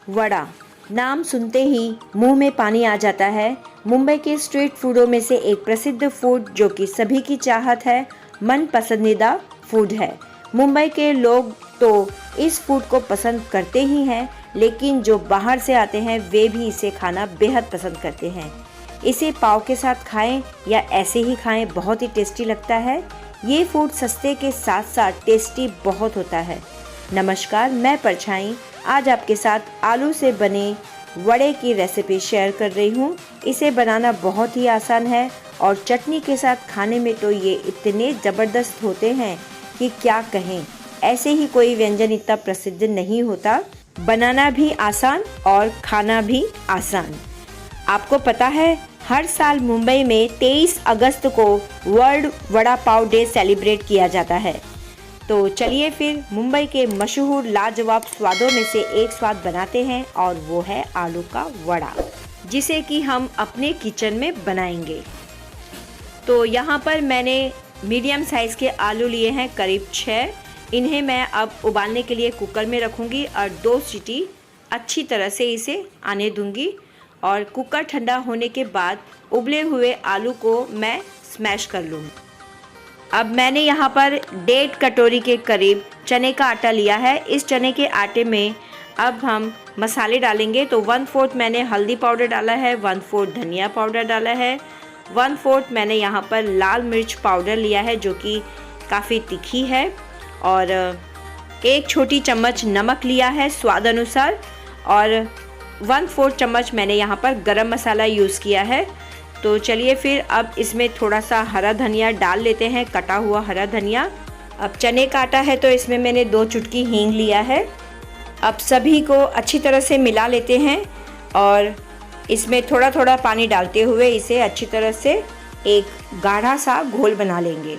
वड़ा, नाम सुनते ही मुंह में पानी आ जाता है। मुंबई के स्ट्रीट फूडों में से एक प्रसिद्ध फूड जो कि सभी की चाहत है, मन पसंदीदा फूड है। मुंबई के लोग तो इस फूड को पसंद करते ही हैं, लेकिन जो बाहर से आते हैं वे भी इसे खाना बेहद पसंद करते हैं। इसे पाव के साथ खाएं या ऐसे ही खाएं, बहुत ही टेस्टी लगता है। ये फूड सस्ते के साथ साथ टेस्टी बहुत होता है। नमस्कार, मैं परछाई आज आपके साथ आलू से बने वड़े की रेसिपी शेयर कर रही हूँ। इसे बनाना बहुत ही आसान है और चटनी के साथ खाने में तो ये इतने ज़बरदस्त होते हैं कि क्या कहें। ऐसे ही कोई व्यंजन इतना प्रसिद्ध नहीं होता। बनाना भी आसान और खाना भी आसान। आपको पता है, हर साल मुंबई में 23 अगस्त को world vada pav day celebrate किया जाता है। तो चलिए फिर मुंबई के मशहूर लाजवाब स्वादों में से एक स्वाद बनाते हैं और वो है आलू का वड़ा, जिसे कि हम अपने किचन में बनाएंगे। तो यहाँ पर मैंने मीडियम साइज़ के आलू लिए हैं, करीब 6। इन्हें मैं अब उबालने के लिए कुकर में रखूँगी और 2 सीटी अच्छी तरह से इसे आने दूँगी। और कुकर ठंडा होने के बाद उबले हुए आलू को मैं स्मैश कर लूँगी। अब मैंने यहाँ पर 1.5 कटोरी के करीब चने का आटा लिया है। इस चने के आटे में अब हम मसाले डालेंगे। तो 1/4 मैंने हल्दी पाउडर डाला है, 1/4 धनिया पाउडर डाला है, 1/4 मैंने यहाँ पर लाल मिर्च पाउडर लिया है जो कि काफ़ी तीखी है, और 1 छोटी चम्मच नमक लिया है स्वाद अनुसार, और 1/4 चम्मच मैंने यहाँ पर गरम मसाला यूज़ किया है। तो चलिए फिर अब इसमें थोड़ा सा हरा धनिया डाल लेते हैं, कटा हुआ हरा धनिया। अब चने का आटा है तो इसमें मैंने 2 चुटकी हींग लिया है। अब सभी को अच्छी तरह से मिला लेते हैं और इसमें थोड़ा थोड़ा पानी डालते हुए इसे अच्छी तरह से एक गाढ़ा सा घोल बना लेंगे।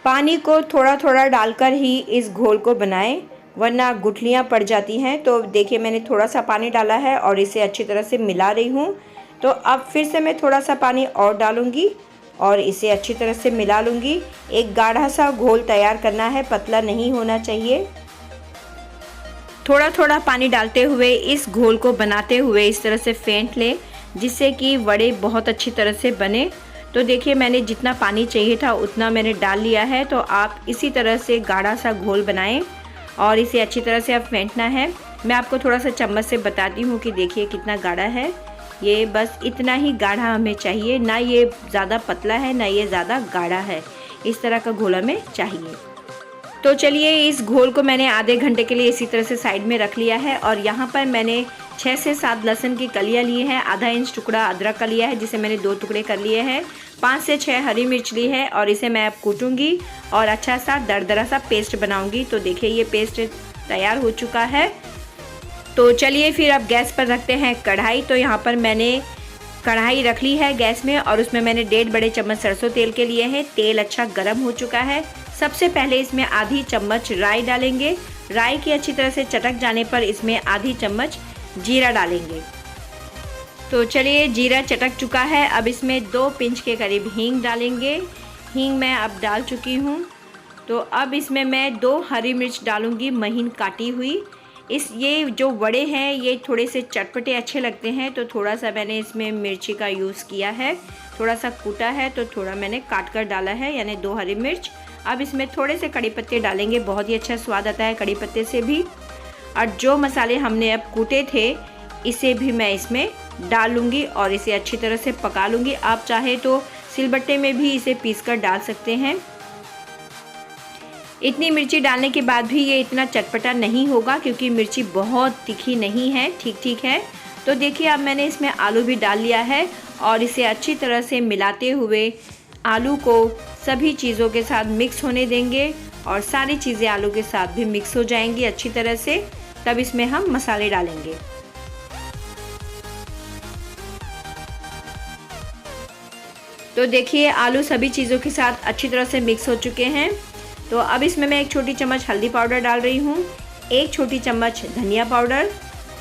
पानी को थोड़ा थोड़ा डालकर ही इस घोल को बनाएं, वरना गुठलियाँ पड़ जाती हैं। तो देखिए, मैंने थोड़ा सा पानी डाला है और इसे अच्छी तरह से मिला रही हूँ। तो अब फिर से मैं थोड़ा सा पानी और डालूँगी और इसे अच्छी तरह से मिला लूँगी। एक गाढ़ा सा घोल तैयार करना है, पतला नहीं होना चाहिए। थोड़ा थोड़ा पानी डालते हुए इस घोल को बनाते हुए इस तरह से फेंट लें, जिससे कि वड़े बहुत अच्छी तरह से बने। तो देखिए, मैंने जितना पानी चाहिए था उतना मैंने डाल लिया है। तो आप इसी तरह से गाढ़ा सा घोल बनाएं और इसे अच्छी तरह से अब फेंटना है। मैं आपको थोड़ा सा चम्मच से बताती हूँ कि देखिए कितना गाढ़ा है। ये बस इतना ही गाढ़ा हमें चाहिए, ना ये ज़्यादा पतला है ना ये ज़्यादा गाढ़ा है। इस तरह का घोल हमें चाहिए। तो चलिए, इस घोल को मैंने आधे घंटे के लिए इसी तरह से साइड में रख लिया है। और यहाँ पर मैंने 6 से 7 लहसुन की कलियाँ ली हैं, आधा इंच टुकड़ा अदरक का लिया है जिसे मैंने 2 टुकड़े कर लिए हैं, 5 से 6 हरी मिर्च ली है और इसे मैं अब कूटूँगी और अच्छा सा दरदरा सा पेस्ट बनाऊँगी। तो देखिए, ये पेस्ट तैयार हो चुका है। तो चलिए फिर अब गैस पर रखते हैं कढ़ाई। तो यहाँ पर मैंने कढ़ाई रख ली है गैस में और उसमें मैंने 1.5 बड़े चम्मच सरसों तेल के लिए हैं। तेल अच्छा गर्म हो चुका है। सबसे पहले इसमें आधी चम्मच राई डालेंगे। राई की अच्छी तरह से चटक जाने पर इसमें आधी चम्मच जीरा डालेंगे। तो चलिए, जीरा चटक चुका है। अब इसमें 2 पिंच के करीब हींग डालेंगे। हींग मैं अब डाल चुकी हूँ। तो अब इसमें मैं 2 हरी मिर्च डालूँगी, महीन काटी हुई। ये जो वड़े हैं ये थोड़े से चटपटे अच्छे लगते हैं, तो थोड़ा सा मैंने इसमें मिर्ची का यूज़ किया है। थोड़ा सा कूटा है तो थोड़ा मैंने काट कर डाला है, यानी 2 हरी मिर्च। अब इसमें थोड़े से कड़ी पत्ते डालेंगे, बहुत ही अच्छा स्वाद आता है कड़ी पत्ते से भी। और जो मसाले हमने अब कूटे थे इसे भी मैं इसमें डालूँगी और इसे अच्छी तरह से पका लूँगी। आप चाहे तो सिलबट्टे में भी इसे पीस कर डाल सकते हैं। इतनी मिर्ची डालने के बाद भी ये इतना चटपटा नहीं होगा क्योंकि मिर्ची बहुत तीखी नहीं है, ठीक ठीक है। तो देखिए, अब मैंने इसमें आलू भी डाल लिया है और इसे अच्छी तरह से मिलाते हुए आलू को सभी चीज़ों के साथ मिक्स होने देंगे और सारी चीज़ें आलू के साथ भी मिक्स हो जाएंगी अच्छी तरह से। तब इसमें हम मसाले डालेंगे। तो देखिए, आलू सभी चीज़ों के साथ अच्छी तरह से मिक्स हो चुके हैं। तो अब इसमें मैं 1 छोटी चम्मच हल्दी पाउडर डाल रही हूँ, 1 छोटी चम्मच धनिया पाउडर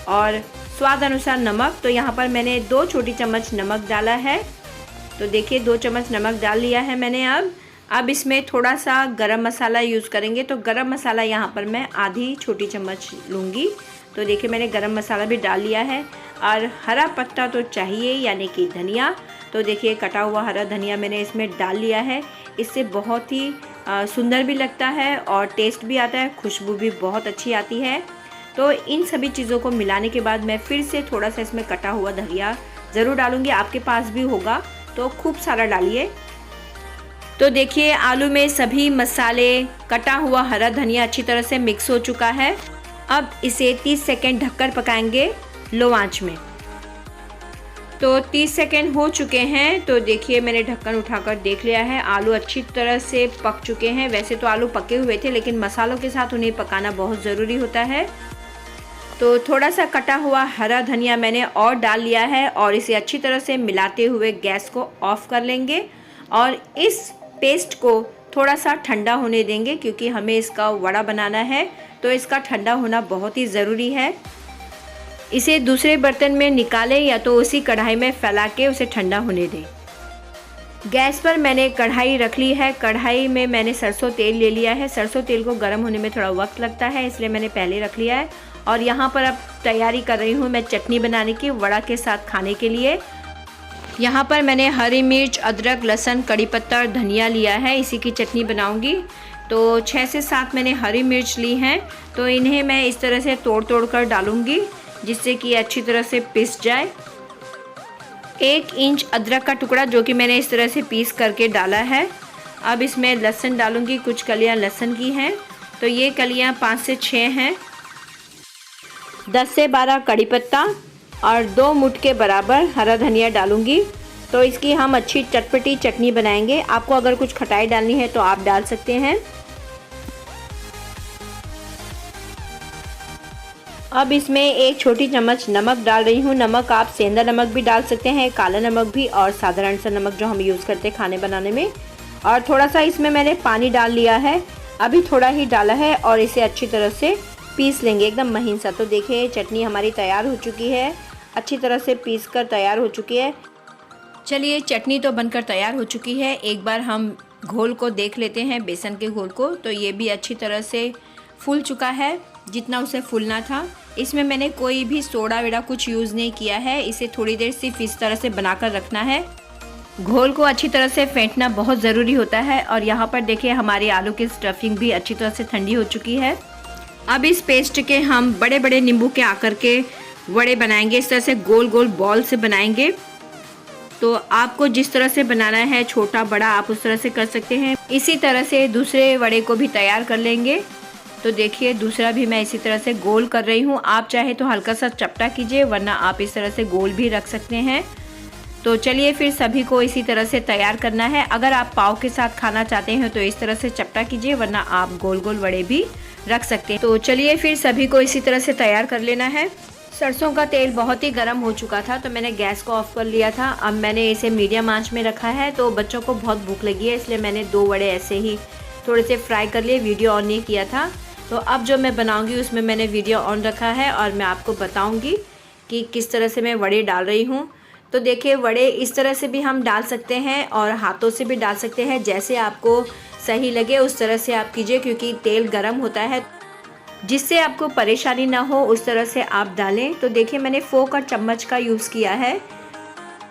और स्वाद अनुसार नमक। तो यहाँ पर मैंने 2 छोटी चम्मच नमक डाला है। तो देखिए, 2 चम्मच नमक डाल लिया है मैंने। अब इसमें थोड़ा सा गरम मसाला यूज़ करेंगे। तो गरम मसाला यहाँ पर मैं आधी छोटी चम्मच लूँगी। तो देखिए मैंने गरम मसाला भी डाल लिया है। और हरा पत्ता तो चाहिए, यानी कि धनिया। तो देखिए कटा हुआ हरा धनिया मैंने इसमें डाल लिया है। इससे बहुत ही सुंदर भी लगता है और टेस्ट भी आता है, खुशबू भी बहुत अच्छी आती है। तो इन सभी चीज़ों को मिलाने के बाद मैं फिर से थोड़ा सा इसमें कटा हुआ धनिया ज़रूर डालूँगी। आपके पास भी होगा तो खूब सारा डालिए। तो देखिए आलू में सभी मसाले, कटा हुआ हरा धनिया अच्छी तरह से मिक्स हो चुका है। अब इसे 30 सेकेंड ढककर पकाएंगे लो आंच में। तो 30 सेकेंड हो चुके हैं। तो देखिए मैंने ढक्कन उठाकर देख लिया है, आलू अच्छी तरह से पक चुके हैं। वैसे तो आलू पके हुए थे, लेकिन मसालों के साथ उन्हें पकाना बहुत ज़रूरी होता है। तो थोड़ा सा कटा हुआ हरा धनिया मैंने और डाल लिया है और इसे अच्छी तरह से मिलाते हुए गैस को ऑफ कर लेंगे और इस पेस्ट को थोड़ा सा ठंडा होने देंगे, क्योंकि हमें इसका वड़ा बनाना है। तो इसका ठंडा होना बहुत ही ज़रूरी है। इसे दूसरे बर्तन में निकालें या तो उसी कढ़ाई में फैला के उसे ठंडा होने दें। गैस पर मैंने कढ़ाई रख ली है। कढ़ाई में मैंने सरसों तेल ले लिया है। सरसों तेल को गर्म होने में थोड़ा वक्त लगता है, इसलिए मैंने पहले रख लिया है। और यहाँ पर अब तैयारी कर रही हूँ मैं चटनी बनाने की, वड़ा के साथ खाने के लिए। यहाँ पर मैंने हरी मिर्च, अदरक, लहसुन, कड़ी पत्ता और धनिया लिया है, इसी की चटनी बनाऊँगी। तो 6 से 7 मैंने हरी मिर्च ली हैं। तो इन्हें मैं इस तरह से तोड़ कर डालूँगी, जिससे कि अच्छी तरह से पिस जाए। 1 इंच अदरक का टुकड़ा जो कि मैंने इस तरह से पीस करके डाला है। अब इसमें लहसुन डालूंगी, कुछ कलियां लहसुन की हैं। तो ये कलियां 5 से 6 हैं। 10 से 12 कड़ी पत्ता और 2 मुट्ठी के बराबर हरा धनिया डालूंगी। तो इसकी हम अच्छी चटपटी चटनी बनाएंगे। आपको अगर कुछ खटाई डालनी है तो आप डाल सकते हैं। अब इसमें 1 छोटी चम्मच नमक डाल रही हूँ। नमक आप सेंधा नमक भी डाल सकते हैं, काला नमक भी, और साधारण सा नमक जो हम यूज़ करते हैं खाने बनाने में। और थोड़ा सा इसमें मैंने पानी डाल लिया है, अभी थोड़ा ही डाला है, और इसे अच्छी तरह से पीस लेंगे एकदम महीन सा। तो देखिए चटनी हमारी तैयार हो चुकी है, अच्छी तरह से पीस कर तैयार हो चुकी है। चलिए चटनी तो बनकर तैयार हो चुकी है। एक बार हम घोल को देख लेते हैं, बेसन के घोल को। तो ये भी अच्छी तरह से फूल चुका है, जितना उसे फूलना था। इसमें मैंने कोई भी सोडा वेडा कुछ यूज़ नहीं किया है। इसे थोड़ी देर सिर्फ इस तरह से बनाकर रखना है। घोल को अच्छी तरह से फेंटना बहुत ज़रूरी होता है। और यहाँ पर देखिए हमारी आलू की स्टफिंग भी अच्छी तरह से ठंडी हो चुकी है। अब इस पेस्ट के हम बड़े बड़े नींबू के आकार के वड़े बनाएंगे। इस तरह से गोल गोल बॉल से बनाएंगे। तो आपको जिस तरह से बनाना है, छोटा बड़ा, आप उस तरह से कर सकते हैं। इसी तरह से दूसरे वड़े को भी तैयार कर लेंगे। तो देखिए दूसरा भी मैं इसी तरह से गोल कर रही हूँ। आप चाहे तो हल्का सा चपटा कीजिए, वरना आप इस तरह से गोल भी रख सकते हैं। तो चलिए फिर सभी को इसी तरह से तैयार करना है। अगर आप पाव के साथ खाना चाहते हैं तो इस तरह से चपटा कीजिए, वरना आप गोल गोल वड़े भी रख सकते हैं। तो चलिए फिर सभी को इसी तरह से तैयार कर लेना है। सरसों का तेल बहुत ही गर्म हो चुका था, तो मैंने गैस को ऑफ कर लिया था। अब मैंने इसे मीडियम आंच में रखा है। तो बच्चों को बहुत भूख लगी है, इसलिए मैंने 2 वड़े ऐसे ही थोड़े से फ्राई कर लिए, वीडियो ऑन नहीं किया था। तो अब जो मैं बनाऊंगी उसमें मैंने वीडियो ऑन रखा है और मैं आपको बताऊंगी कि किस तरह से मैं वड़े डाल रही हूँ। तो देखिए वड़े इस तरह से भी हम डाल सकते हैं और हाथों से भी डाल सकते हैं, जैसे आपको सही लगे उस तरह से आप कीजिए, क्योंकि तेल गर्म होता है। जिससे आपको परेशानी ना हो उस तरह से आप डालें। तो देखिए मैंने फोक और चम्मच का यूज़ किया है।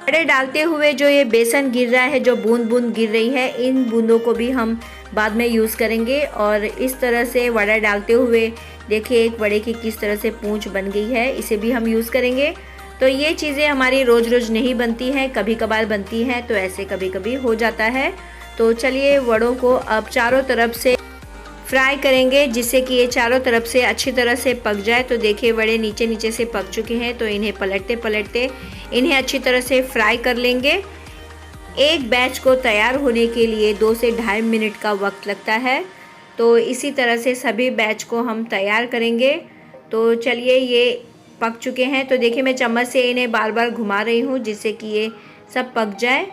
वड़े डालते हुए जो ये बेसन गिर रहा है, जो बूंद बूंद गिर रही है, इन बूंदों को भी हम बाद में यूज़ करेंगे। और इस तरह से वड़ा डालते हुए देखिए एक वड़े की किस तरह से पूंछ बन गई है, इसे भी हम यूज़ करेंगे। तो ये चीज़ें हमारी रोज़ रोज़ नहीं बनती हैं, कभी कभार बनती हैं, तो ऐसे कभी कभी हो जाता है। तो चलिए वड़ों को अब चारों तरफ से फ्राई करेंगे, जिससे कि ये चारों तरफ से अच्छी तरह से पक जाए। तो देखिए वड़े नीचे नीचे से पक चुके हैं। तो इन्हें पलटते पलटते इन्हें अच्छी तरह से फ्राई कर लेंगे। एक बैच को तैयार होने के लिए 2 से 2.5 मिनट का वक्त लगता है। तो इसी तरह से सभी बैच को हम तैयार करेंगे। तो चलिए ये पक चुके हैं। तो देखिए मैं चम्मच से इन्हें बार बार घुमा रही हूँ, जिससे कि ये सब पक जाए।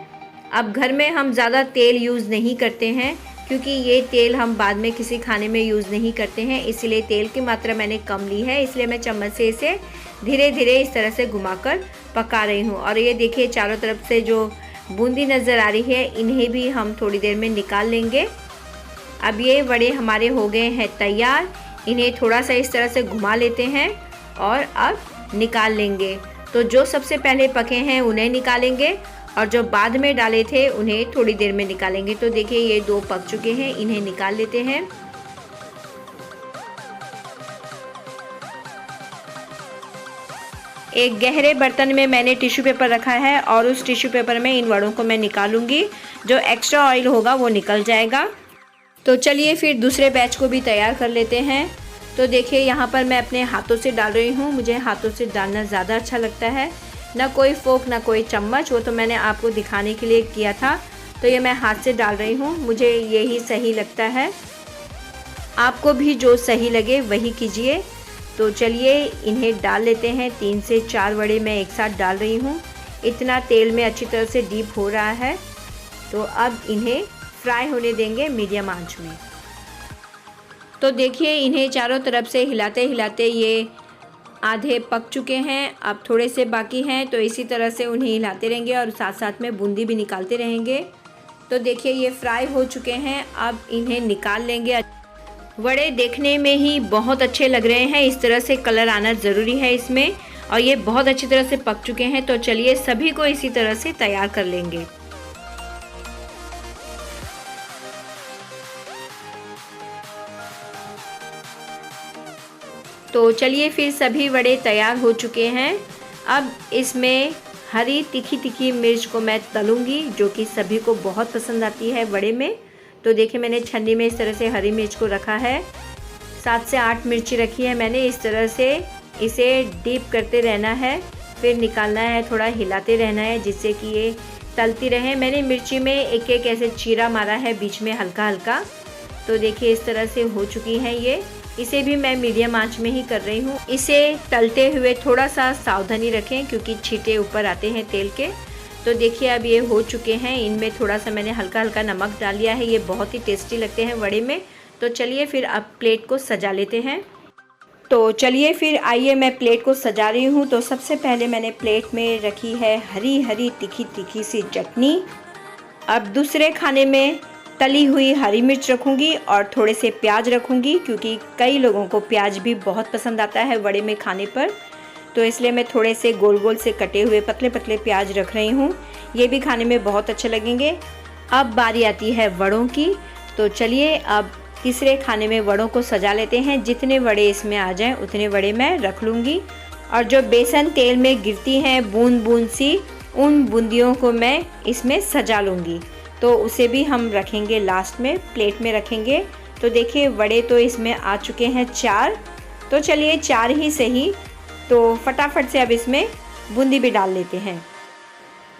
अब घर में हम ज़्यादा तेल यूज़ नहीं करते हैं, क्योंकि ये तेल हम बाद में किसी खाने में यूज़ नहीं करते हैं, इसलिए तेल की मात्रा मैंने कम ली है। इसलिए मैं चम्मच से इसे धीरे धीरे इस तरह से घुमाकर पका रही हूँ। और ये देखिए चारों तरफ से जो बूंदी नज़र आ रही है, इन्हें भी हम थोड़ी देर में निकाल लेंगे। अब ये वड़े हमारे हो गए हैं तैयार। इन्हें थोड़ा सा इस तरह से घुमा लेते हैं और अब निकाल लेंगे। तो जो सबसे पहले पके हैं उन्हें निकालेंगे और जो बाद में डाले थे उन्हें थोड़ी देर में निकालेंगे। तो देखिए ये 2 पक चुके हैं, इन्हें निकाल लेते हैं। एक गहरे बर्तन में मैंने टिश्यू पेपर रखा है और उस टिश्यू पेपर में इन वड़ों को मैं निकालूंगी। जो एक्स्ट्रा ऑयल होगा वो निकल जाएगा। तो चलिए फिर दूसरे बैच को भी तैयार कर लेते हैं। तो देखिए यहाँ पर मैं अपने हाथों से डाल रही हूँ। मुझे हाथों से डालना ज़्यादा अच्छा लगता है, ना कोई फोक ना कोई चम्मच, वो तो मैंने आपको दिखाने के लिए किया था। तो ये मैं हाथ से डाल रही हूँ, मुझे यही सही लगता है। आपको भी जो सही लगे वही कीजिए। तो चलिए इन्हें डाल लेते हैं। 3 से 4 वड़े मैं एक साथ डाल रही हूँ। इतना तेल में अच्छी तरह से डीप हो रहा है। तो अब इन्हें फ्राई होने देंगे मीडियम आंच में। तो देखिए इन्हें चारों तरफ से हिलाते हिलाते ये आधे पक चुके हैं, अब थोड़े से बाकी हैं। तो इसी तरह से उन्हें हिलाते रहेंगे और साथ साथ में बूंदी भी निकालते रहेंगे। तो देखिए ये फ्राई हो चुके हैं, अब इन्हें निकाल लेंगे। वड़े देखने में ही बहुत अच्छे लग रहे हैं, इस तरह से कलर आना ज़रूरी है इसमें, और ये बहुत अच्छी तरह से पक चुके हैं। तो चलिए सभी को इसी तरह से तैयार कर लेंगे। तो चलिए फिर सभी वड़े तैयार हो चुके हैं। अब इसमें हरी तीखी मिर्च को मैं तलूँगी, जो कि सभी को बहुत पसंद आती है वड़े में। तो देखिए मैंने छन्नी में इस तरह से हरी मिर्च को रखा है। 7 से 8 मिर्ची रखी है मैंने। इस तरह से इसे डीप करते रहना है, फिर निकालना है, थोड़ा हिलाते रहना है जिससे कि ये तलती रहे। मैंने मिर्ची में एक एक ऐसे चीरा मारा है बीच में हल्का हल्का। तो देखिए इस तरह से हो चुकी है ये। इसे भी मैं मीडियम आंच में ही कर रही हूँ। इसे तलते हुए थोड़ा सा सावधानी रखें क्योंकि छींटे ऊपर आते हैं तेल के। तो देखिए अब ये हो चुके हैं। इनमें थोड़ा सा मैंने हल्का हल्का नमक डाल लिया है। ये बहुत ही टेस्टी लगते हैं वड़े में। तो चलिए फिर अब प्लेट को सजा लेते हैं। तो चलिए फिर आइए मैं प्लेट को सजा रही हूँ। तो सबसे पहले मैंने प्लेट में रखी है हरी हरी तीखी सी चटनी। अब दूसरे खाने में तली हुई हरी मिर्च रखूँगी और थोड़े से प्याज रखूँगी, क्योंकि कई लोगों को प्याज भी बहुत पसंद आता है वड़े में खाने पर। तो इसलिए मैं थोड़े से गोल गोल से कटे हुए पतले पतले प्याज रख रही हूँ। ये भी खाने में बहुत अच्छे लगेंगे। अब बारी आती है वड़ों की। तो चलिए अब तीसरे खाने में वड़ों को सजा लेते हैं। जितने वड़े इसमें आ जाएं उतने वड़े मैं रख लूँगी। और जो बेसन तेल में गिरती हैं बूंद बूंद सी, उन बूंदियों को मैं इसमें सजा लूँगी। तो उसे भी हम रखेंगे लास्ट में, प्लेट में रखेंगे। तो देखिए वड़े तो इसमें आ चुके हैं 4। तो चलिए 4 ही सही। तो फटाफट से अब इसमें बूंदी भी डाल लेते हैं।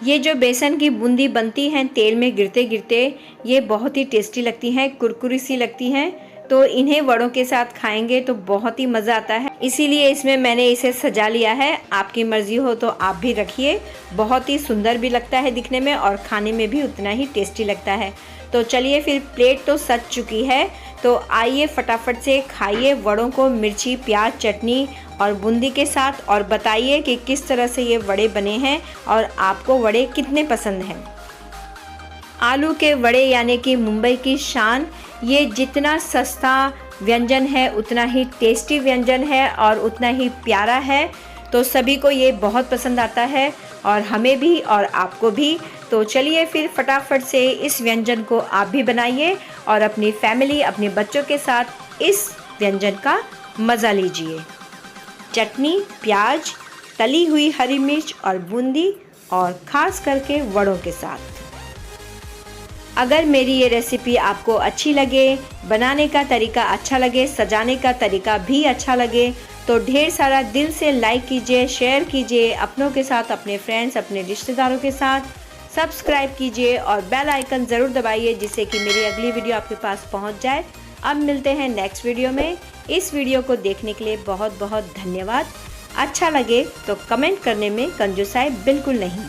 ये जो बेसन की बूंदी बनती हैं तेल में गिरते गिरते, ये बहुत ही टेस्टी लगती हैं, कुरकुरी सी लगती हैं। तो इन्हें वड़ों के साथ खाएंगे तो बहुत ही मज़ा आता है। इसीलिए इसमें मैंने इसे सजा लिया है। आपकी मर्ज़ी हो तो आप भी रखिए। बहुत ही सुंदर भी लगता है दिखने में और खाने में भी उतना ही टेस्टी लगता है। तो चलिए फिर प्लेट तो सज चुकी है। तो आइए फटाफट से खाइए वड़ों को मिर्ची प्याज चटनी और बूंदी के साथ, और बताइए कि किस तरह से ये वड़े बने हैं और आपको वड़े कितने पसंद हैं। आलू के वड़े यानी कि मुंबई की शान। ये जितना सस्ता व्यंजन है उतना ही टेस्टी व्यंजन है और उतना ही प्यारा है। तो सभी को ये बहुत पसंद आता है और हमें भी और आपको भी। तो चलिए फिर फटाफट से इस व्यंजन को आप भी बनाइए और अपनी फैमिली अपने बच्चों के साथ इस व्यंजन का मज़ा लीजिए। चटनी प्याज तली हुई हरी मिर्च और बूंदी, और ख़ास करके वड़ों के साथ। अगर मेरी ये रेसिपी आपको अच्छी लगे, बनाने का तरीका अच्छा लगे, सजाने का तरीका भी अच्छा लगे, तो ढेर सारा दिल से लाइक कीजिए, शेयर कीजिए अपनों के साथ, अपने फ्रेंड्स अपने रिश्तेदारों के साथ। सब्सक्राइब कीजिए और बेल आइकन ज़रूर दबाइए जिससे कि मेरी अगली वीडियो आपके पास पहुंच जाए। अब मिलते हैं नेक्स्ट वीडियो में। इस वीडियो को देखने के लिए बहुत बहुत धन्यवाद। अच्छा लगे तो कमेंट करने में कंजूसाई बिल्कुल नहीं।